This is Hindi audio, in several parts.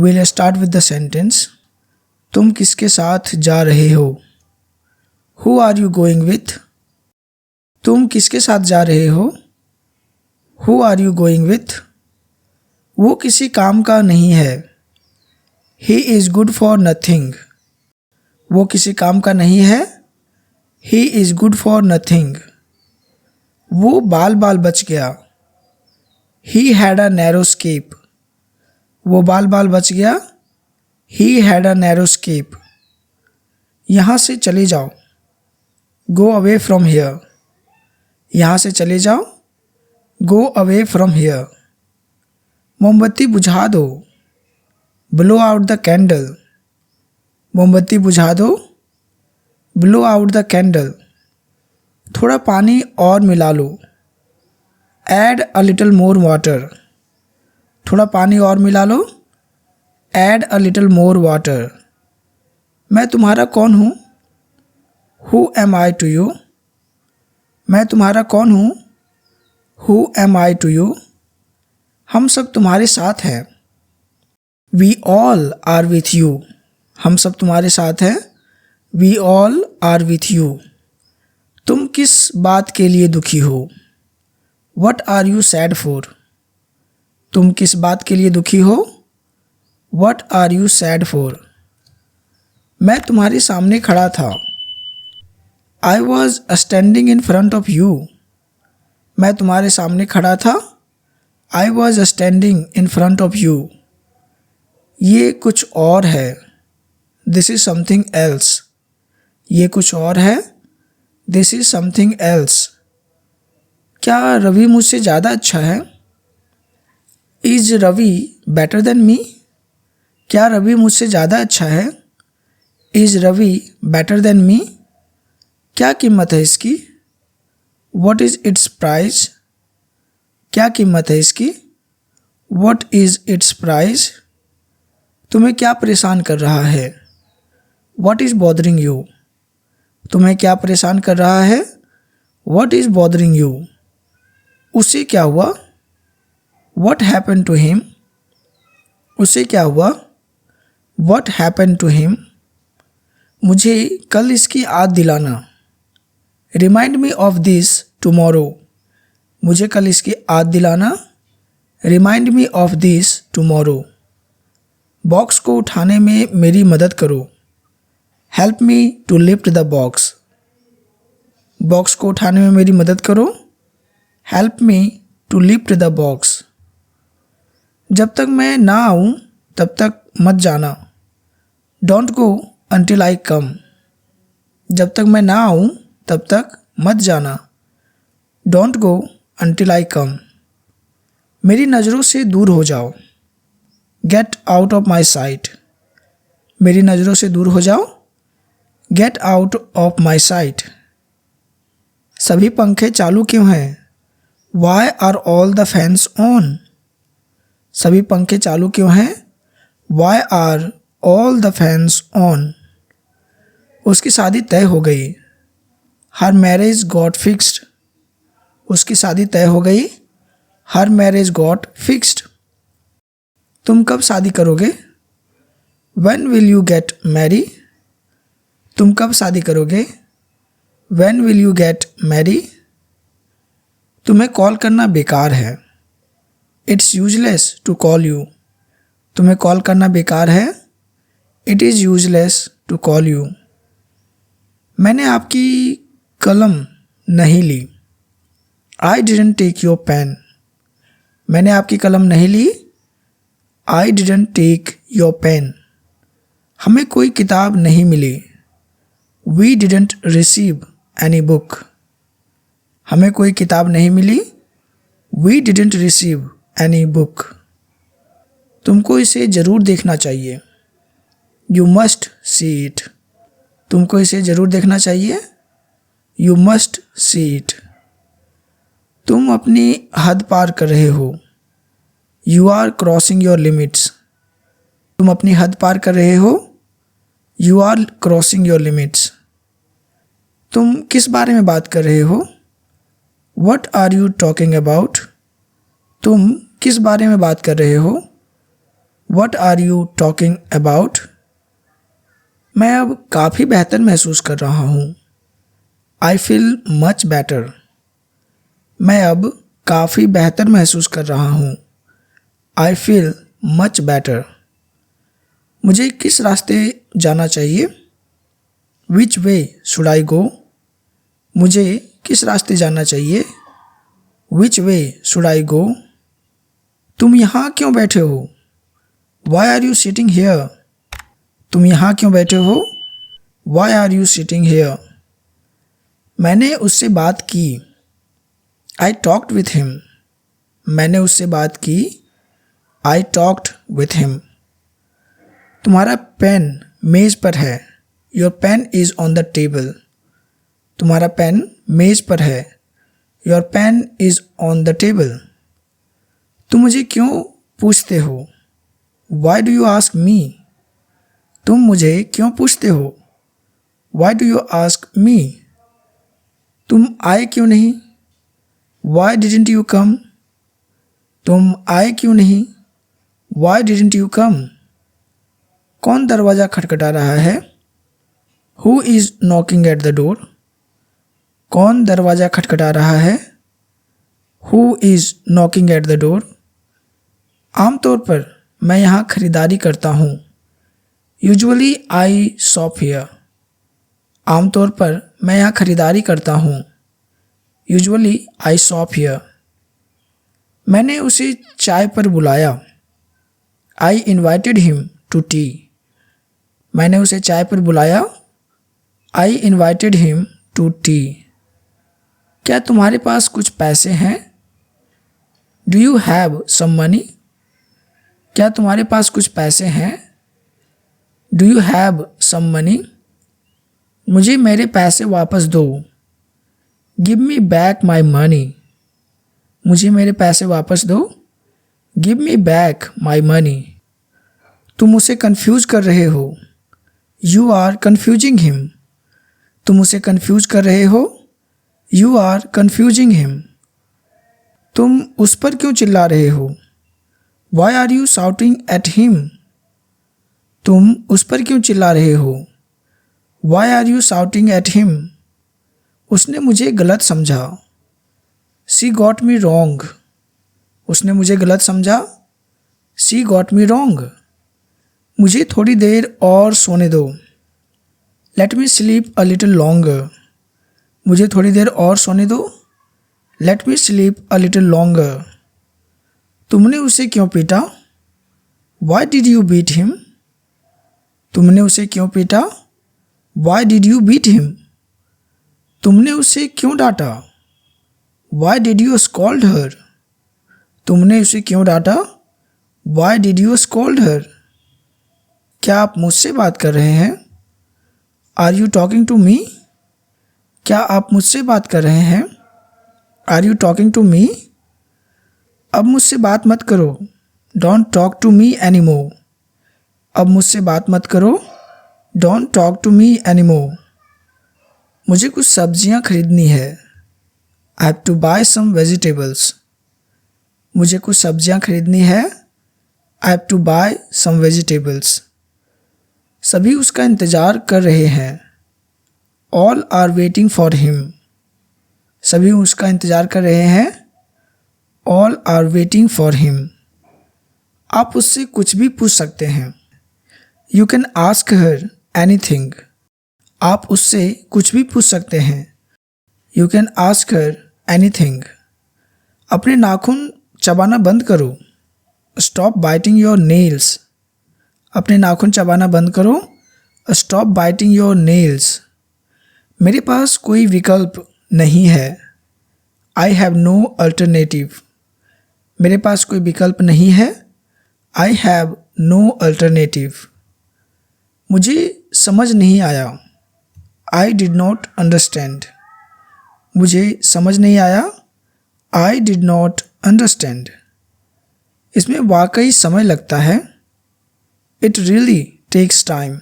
We'll start with the sentence. तुम किसके साथ जा रहे हो? Who are you going with? तुम किसके साथ जा रहे हो? Who are you going with? वो किसी काम का नहीं है. He is good for nothing. वो किसी काम का नहीं है. He is good for nothing. वो बाल बाल बच गया. He had a narrow escape. वो बाल बाल बच गया. He had a narrow escape. यहाँ से चले जाओ. Go away from here. यहाँ से चले जाओ. Go away from here. मोमबत्ती बुझा दो. Blow out the candle. मोमबत्ती बुझा दो. Blow out the candle. थोड़ा पानी और मिला लो. Add a little more water. थोड़ा पानी और मिला लो. Add a little more water. मैं तुम्हारा कौन हूँ? Who am I to you? मैं तुम्हारा कौन हूँ? Who am I to you? हम सब तुम्हारे साथ हैं. We all are with you. हम सब तुम्हारे साथ हैं. We all are with you. तुम किस बात के लिए दुखी हो? What are you sad for? तुम किस बात के लिए दुखी हो? What are you sad for? मैं तुम्हारे सामने खड़ा था. I was standing in front of you. मैं तुम्हारे सामने खड़ा था. I was standing in front of you. ये कुछ और है. This is something else. ये कुछ और है. This is something else. क्या रवि मुझसे ज़्यादा अच्छा है? Is Ravi better than me? क्या रवि मुझसे ज़्यादा अच्छा है? Is Ravi better than me? क्या कीमत है इसकी? What is its price? क्या कीमत है इसकी? What is its price? तुम्हें क्या परेशान कर रहा है? What is bothering you? तुम्हें क्या परेशान कर रहा है? What is bothering you? उसे क्या हुआ? What happened to him? उसे क्या हुआ? What happened to him? मुझे कल इसकी याद दिलाना. Remind me of this tomorrow. मुझे कल इसकी याद दिलाना. Remind me of this tomorrow. Box को उठाने में मेरी मदद करो. Help me to lift the box. Box को उठाने में मेरी मदद करो. Help me to lift the box. जब तक मैं ना आऊँ तब तक मत जाना. Don't go until I come. जब तक मैं ना आऊँ तब तक मत जाना. Don't go until I come. मेरी नज़रों से दूर हो जाओ. Get out of my sight. मेरी नज़रों से दूर हो जाओ. Get out of my sight. सभी पंखे चालू क्यों हैं? Why are all the fans on? सभी पंखे चालू क्यों हैं? Why are all the fans on? उसकी शादी तय हो गई. Her marriage got fixed. उसकी शादी तय हो गई. Her marriage got fixed. तुम कब शादी करोगे? When will you get married? तुम कब शादी करोगे? When will you get married? तुम्हें कॉल करना बेकार है. It's useless to call you. तुम्हें कॉल करना बेकार है. It is useless to call you. मैंने आपकी कलम नहीं ली. I didn't take your pen. मैंने आपकी कलम नहीं ली. I didn't take your pen. हमें कोई किताब नहीं मिली. We didn't receive any book. हमें कोई किताब नहीं मिली. We didn't receive any book. तुमको इसे ज़रूर देखना चाहिए. You must see it. तुमको इसे ज़रूर देखना चाहिए. You must see it. तुम अपनी हद पार कर रहे हो. You are crossing your limits. तुम अपनी हद पार कर रहे हो. You are crossing your limits. तुम किस बारे में बात कर रहे हो? What are you talking about? तुम किस बारे में बात कर रहे हो? What are you talking about? मैं अब काफ़ी बेहतर महसूस कर रहा हूँ. I feel much better. मैं अब काफ़ी बेहतर महसूस कर रहा हूँ. I feel much better. मुझे किस रास्ते जाना चाहिए? Which way should I go? मुझे किस रास्ते जाना चाहिए? Which way should I go? तुम यहाँ क्यों बैठे हो? Why are you sitting here? तुम यहाँ क्यों बैठे हो? Why are you sitting here? मैंने उससे बात की. I talked with him. मैंने उससे बात की. I talked with him. तुम्हारा पेन मेज़ पर है. Your pen is on the table. तुम्हारा पेन मेज़ पर है. Your pen is on the table. तुम मुझे क्यों पूछते हो? Why do you ask me? तुम मुझे क्यों पूछते हो? Why do you ask me? तुम आए क्यों नहीं? Why didn't you come? तुम आए क्यों नहीं? Why didn't you come? कौन दरवाज़ा खटखटा रहा है? Who is knocking at the door? कौन दरवाज़ा खटखटा रहा है? Who is knocking at the door? आमतौर पर मैं यहाँ खरीदारी करता हूँ. Usually I shop here. आमतौर पर मैं यहाँ खरीदारी करता हूँ. Usually I shop here. मैंने उसे चाय पर बुलाया. I invited him to tea. मैंने उसे चाय पर बुलाया. I invited him to tea. क्या तुम्हारे पास कुछ पैसे हैं? Do you have some money? क्या तुम्हारे पास कुछ पैसे हैं? Do you have some money? मुझे मेरे पैसे वापस दो. Give me back my money. मुझे मेरे पैसे वापस दो. Give me back my money. तुम उसे कंफ्यूज कर रहे हो. You are confusing him. तुम उसे कंफ्यूज कर रहे हो. You are confusing him. तुम उस पर क्यों चिल्ला रहे हो? Why are you shouting at him? तुम उस पर क्यों चिल्ला रहे हो? Why are you shouting at him? उसने मुझे गलत समझा. She got me wrong. उसने मुझे गलत समझा. She got me wrong. मुझे थोड़ी देर और सोने दो. Let me sleep a little longer. मुझे थोड़ी देर और सोने दो. Let me sleep a little longer. तुमने उसे क्यों पीटा? Why did you beat him? तुमने उसे क्यों पीटा? Why did you beat him? तुमने उसे क्यों डांटा? Why did you scold her? तुमने उसे क्यों डांटा? Why did you scold her? क्या आप मुझसे बात कर रहे हैं? Are you talking to me? क्या आप मुझसे बात कर रहे हैं? Are you talking to me? अब मुझसे बात मत करो. Don't talk to me anymore. अब मुझसे बात मत करो. Don't talk to me anymore. मुझे कुछ सब्जियां खरीदनी है. I have to buy some vegetables. मुझे कुछ सब्जियां खरीदनी है. I have to buy some vegetables. सभी उसका इंतज़ार कर रहे हैं. All are waiting for him. सभी उसका इंतज़ार कर रहे हैं. All are waiting for him. आप उससे कुछ भी पूछ सकते हैं. You can ask her anything. आप उससे कुछ भी पूछ सकते हैं. You can ask her anything. अपने नाखून चबाना बंद करो. Stop biting your nails. अपने नाखून चबाना बंद करो. Stop biting your nails. मेरे पास कोई विकल्प नहीं है. I have no alternative. मेरे पास कोई विकल्प नहीं है. I have no alternative. मुझे समझ नहीं आया. I did not understand. मुझे समझ नहीं आया. I did not understand. इसमें वाकई समय लगता है. It really takes time.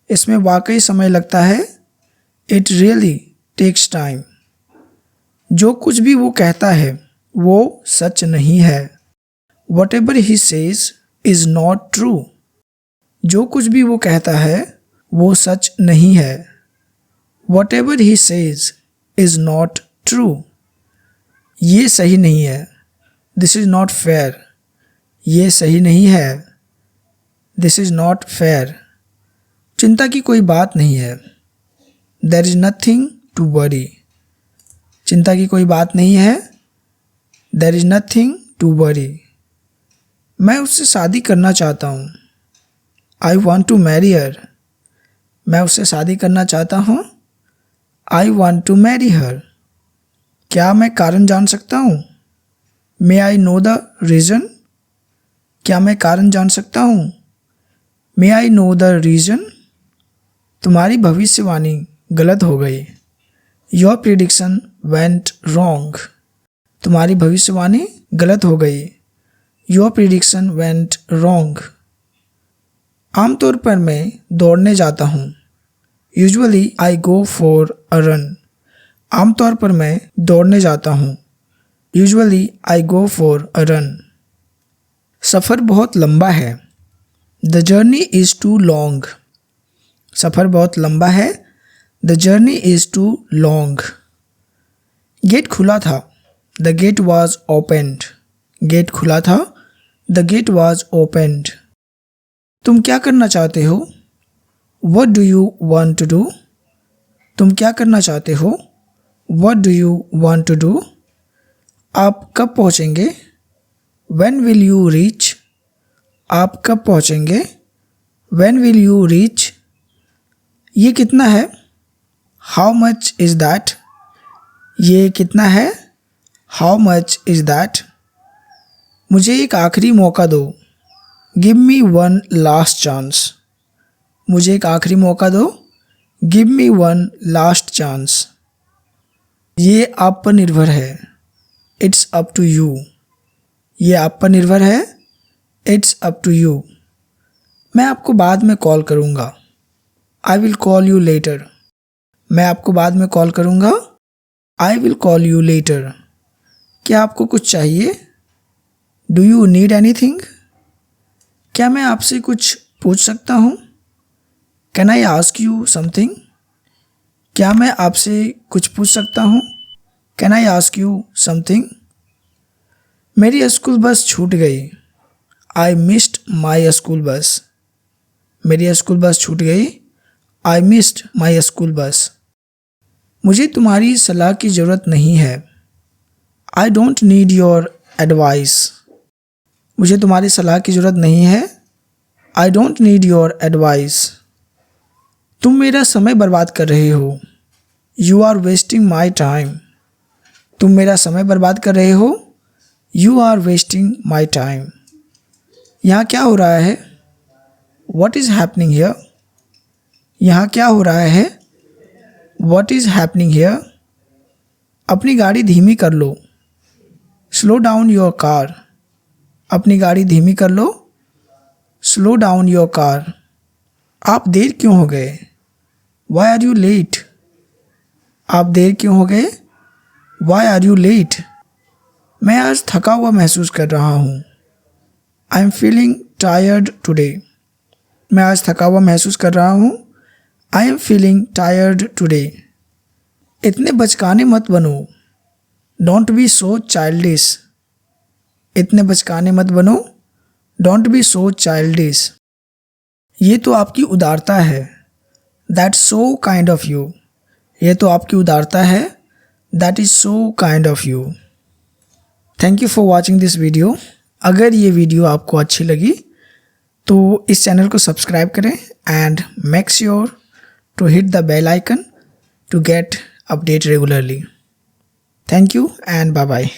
इसमें वाकई समय लगता है. It really takes time. जो कुछ भी वो कहता है वो सच नहीं है. Whatever he says is not true. जो कुछ भी वो कहता है वो सच नहीं है। Whatever he says is not true. ये सही नहीं है। This is not fair. ये सही नहीं है। This is not fair. चिंता की कोई बात नहीं है। There is nothing to worry. चिंता की कोई बात नहीं है। There is nothing to worry. मैं उससे शादी करना चाहता हूँ। I want to marry her. मैं उससे शादी करना चाहता हूँ। I want to marry her. क्या मैं कारण जान सकता हूँ? May I know the reason? क्या मैं कारण जान सकता हूँ? May I know the reason? तुम्हारी भविष्यवाणी गलत हो गई। Your prediction went wrong. तुम्हारी भविष्यवाणी गलत हो गई। Your prediction went wrong. आमतौर पर मैं दौड़ने जाता हूँ। Usually I go for a run. आमतौर पर मैं दौड़ने जाता हूँ। Usually I go for a run. सफ़र बहुत लंबा है। The journey is too long. सफ़र बहुत लंबा है। The journey is too long. Gate खुला था। The gate was opened. Gate खुला था। The gate was opened. तुम क्या करना चाहते हो? What do you want to do? तुम क्या करना चाहते हो? What do you want to do? आप कब पहुँचेंगे? When will you reach? आप कब पहुँचेंगे? When will you reach? ये कितना है? How much is that? ये कितना है? How much is that? मुझे एक आखिरी मौका दो। Give me one last chance. मुझे एक आखिरी मौका दो। Give me one last chance. ये आप पर निर्भर है। It's up to you. ये आप पर निर्भर है। It's up to you. मैं आपको बाद में कॉल करूँगा। I will call you later. मैं आपको बाद में कॉल करूँगा। I will call you later. क्या आपको कुछ चाहिए? Do you need anything? क्या मैं आपसे कुछ पूछ सकता हूँ? Can I ask you something? क्या मैं आपसे कुछ पूछ सकता हूँ? Can I ask you something? मेरी स्कूल बस छूट गई। I missed my school bus. मेरी स्कूल बस छूट गई। I missed my school bus. मुझे तुम्हारी सलाह की ज़रूरत नहीं है। I don't need your advice. मुझे तुम्हारी सलाह की ज़रूरत नहीं है। I don't need your advice. तुम मेरा समय बर्बाद कर रहे हो। You are wasting my time. तुम मेरा समय बर्बाद कर रहे हो। You are wasting my time. यहाँ क्या हो रहा है? What is happening here? यहाँ क्या हो रहा है? What is happening here? अपनी गाड़ी धीमी कर लो। Slow down your car. अपनी गाड़ी धीमी कर लो। Slow down your car. आप देर क्यों हो गए? Why are you late? आप देर क्यों हो गए? Why are you late? मैं आज थका हुआ महसूस कर रहा हूँ। I am feeling tired today. मैं आज थका हुआ महसूस कर रहा हूँ। I am feeling tired today. इतने बचकाने मत बनो। Don't be so childish. इतने बचकाने मत बनो। Don't be so childish. ये तो आपकी उदारता है। That's so kind of you. ये तो आपकी उदारता है। That is so kind of you. Thank you for watching this video. अगर ये वीडियो आपको अच्छी लगी तो इस चैनल को सब्सक्राइब करें and make sure to hit the bell icon to get update regularly. Thank you and bye bye.